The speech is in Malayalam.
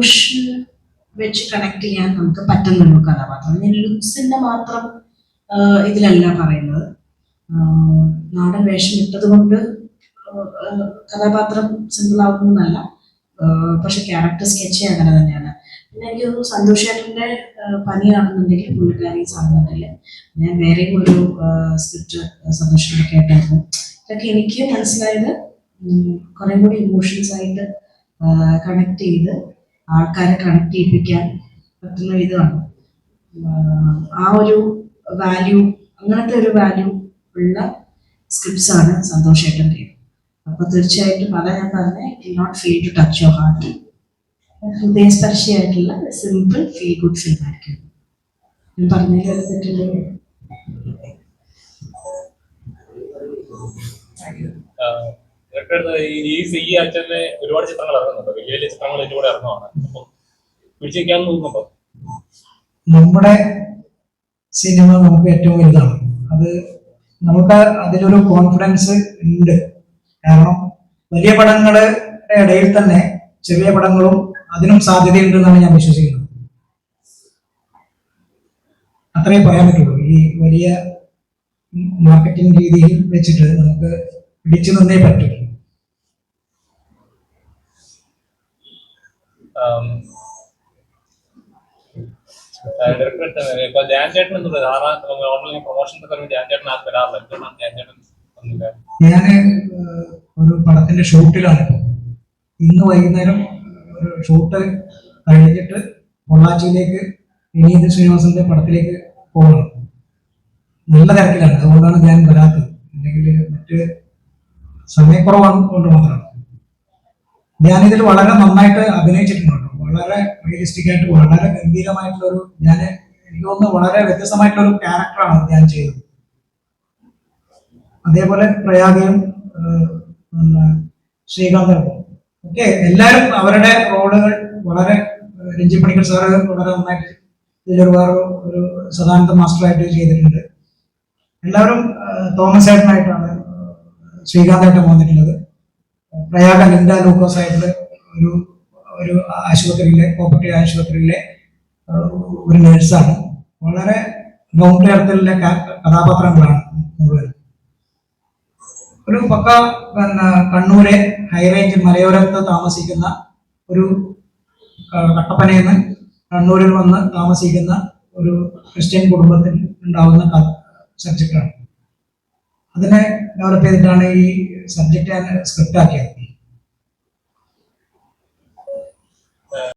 ഇമോഷൻ വെച്ച് കണക്ട് ചെയ്യാൻ നമുക്ക് പറ്റുന്നുള്ളൂ കഥാപാത്രം. ഞാൻ ലുക്സിന്റെ മാത്രം ഇതിലല്ല പറയുന്നത്. നാടൻ വേഷം ഇട്ടത് കൊണ്ട് കഥാപാത്രം സിമ്പിൾ ആവുന്നല്ല, പക്ഷെ ക്യാരക്ടർ സ്കെച്ച് അങ്ങനെ തന്നെയാണ്. പിന്നെ എനിക്ക് തോന്നുന്നു സന്തോഷേട്ടൻ്റെ പനിയാണെന്നുണ്ടെങ്കിൽ പുള്ളിക്കാരി സാധനത്തിൽ ഞാൻ വേറെയും ഒരു സ്ക്രിപ്റ്റ് സന്തോഷേട്ടൻ കേട്ടായിരുന്നു. ഇതൊക്കെ എനിക്ക് മനസ്സിലായത് കുറേ കൂടി ഇമോഷൻസ് ആയിട്ട് കണക്ട് ചെയ്ത് ആൾക്കാരെ കണക്ട് ചെയ്യിപ്പിക്കാൻ പറ്റുന്ന ഇതാണ്. ആ ഒരു വാല്യൂ, അങ്ങനത്തെ ഒരു വാല്യൂ ഉള്ള സ്ക്രിപ്റ്റ്സ് ആണ് സന്തോഷേട്ടൻ്റെ. അപ്പൊ തീർച്ചയായിട്ടും അതാ ഞാൻ പറഞ്ഞ it not feel to touch your heart. ഹൃദയസ്പർശിയായിട്ടുള്ള സിമ്പിൾ ഫീൽ ഗുഡ് ഫിലിം ആയിരിക്കും. ഞാൻ പറഞ്ഞതിൽ തെറ്റുണ്ടെങ്കിൽ ഈ അച്ഛനെ ഒരുപാട് ചിത്രങ്ങൾ ഇറങ്ങുന്നുണ്ട്, വലിയ വലിയ ചിത്രങ്ങൾ ഇതിലൂടെ ഇറങ്ങുവാണ്. പിടിച്ചിരിക്കാന്ന് തോന്നുന്നുണ്ടോ? നമ്മുടെ സിനിമ നമുക്ക് ഏറ്റവും വലുതാണ്. അത് നമുക്ക് അതിലൊരു കോൺഫിഡൻസ് ഉണ്ട്. കാരണം വലിയ പടങ്ങളുടെ ഇടയിൽ തന്നെ ചെറിയ പടങ്ങളും അതിനും സാധ്യതയുണ്ടെന്നാണ് ഞാൻ വിശ്വസിക്കുന്നത്. അത്രയും പറയാൻ പറ്റുള്ളൂ. ഈ വലിയ മാർക്കറ്റിംഗ് രീതിയിൽ വെച്ചിട്ട് നമുക്ക് പിടിച്ചു നിന്നേ പറ്റും. ഞാന് ഒരു പടത്തിന്റെ ഷൂട്ടിലാണ്. ഇന്ന് വൈകുന്നേരം ഒരു ഷൂട്ട് കഴിഞ്ഞിട്ട് പൊള്ളാച്ചിയിലേക്ക് വിനീത് ശ്രീനിവാസന്റെ പടത്തിലേക്ക് പോകണം. നല്ല തിരക്കിലാണ്, അതുകൊണ്ടാണ് ഞാൻ വരാത്തത്. അല്ലെങ്കിൽ മറ്റ് സമയക്കുറവാണ് കൊണ്ട് മാത്രമാണ്. ഞാനിതിൽ വളരെ നന്നായിട്ട് അഭിനയിച്ചിട്ടുണ്ട്. വളരെ റിയലിസ്റ്റിക് ആയിട്ട് വളരെ ഗംഭീരമായിട്ടുള്ള ഒരു, എനിക്ക് തോന്നുന്നു വളരെ വ്യത്യസ്തമായിട്ടുള്ള ഒരു ക്യാരക്ടറാണ് ഞാൻ ചെയ്തത്. അതേപോലെ പ്രയാഗയും ശ്രീകാന്തും ഒക്കെ എല്ലാവരും അവരുടെ റോളുകൾ വളരെ, രഞ്ജി പണിക്കർ സാറ് വളരെ നന്നായിട്ട് ഇതിലൊരു വേറെ ഒരു സദാനന്ദ മാസ്റ്ററായിട്ട് ചെയ്തിട്ടുണ്ട്. എല്ലാവരും തോമസ് ഏട്ടനായിട്ടാണ് ശ്രീകാന്തായിട്ട് വന്നിട്ടുള്ളത്. പ്രയാഗ ലിൻഡ ലൂക്കോസ് ആയിട്ട് ഒരു ആശുപത്രിയിലെ, കോപ്പറേറ്റീവ് ആശുപത്രിയിലെ ഒരു നേഴ്സാണ്. വളരെ ഗ്രൗണ്ട് തലത്തിലുള്ള കഥാപാത്രങ്ങളാണ് മുഴുവൻ. ഒരു പക്ക കണ്ണൂരെ ഹൈറേഞ്ച് മലയോരത്ത് താമസിക്കുന്ന ഒരു കട്ടപ്പനയെന്ന് കണ്ണൂരിൽ വന്ന് താമസിക്കുന്ന ഒരു ക്രിസ്ത്യൻ കുടുംബത്തിൽ ഉണ്ടാവുന്ന സബ്ജക്റ്റാണ്. അതിനെ ഡെവലപ്പ് ചെയ്തിട്ടാണ് ഈ സബ്ജക്റ്റ് ഞാൻ സ്ക്രിപ്റ്റ് ആക്കിയത്.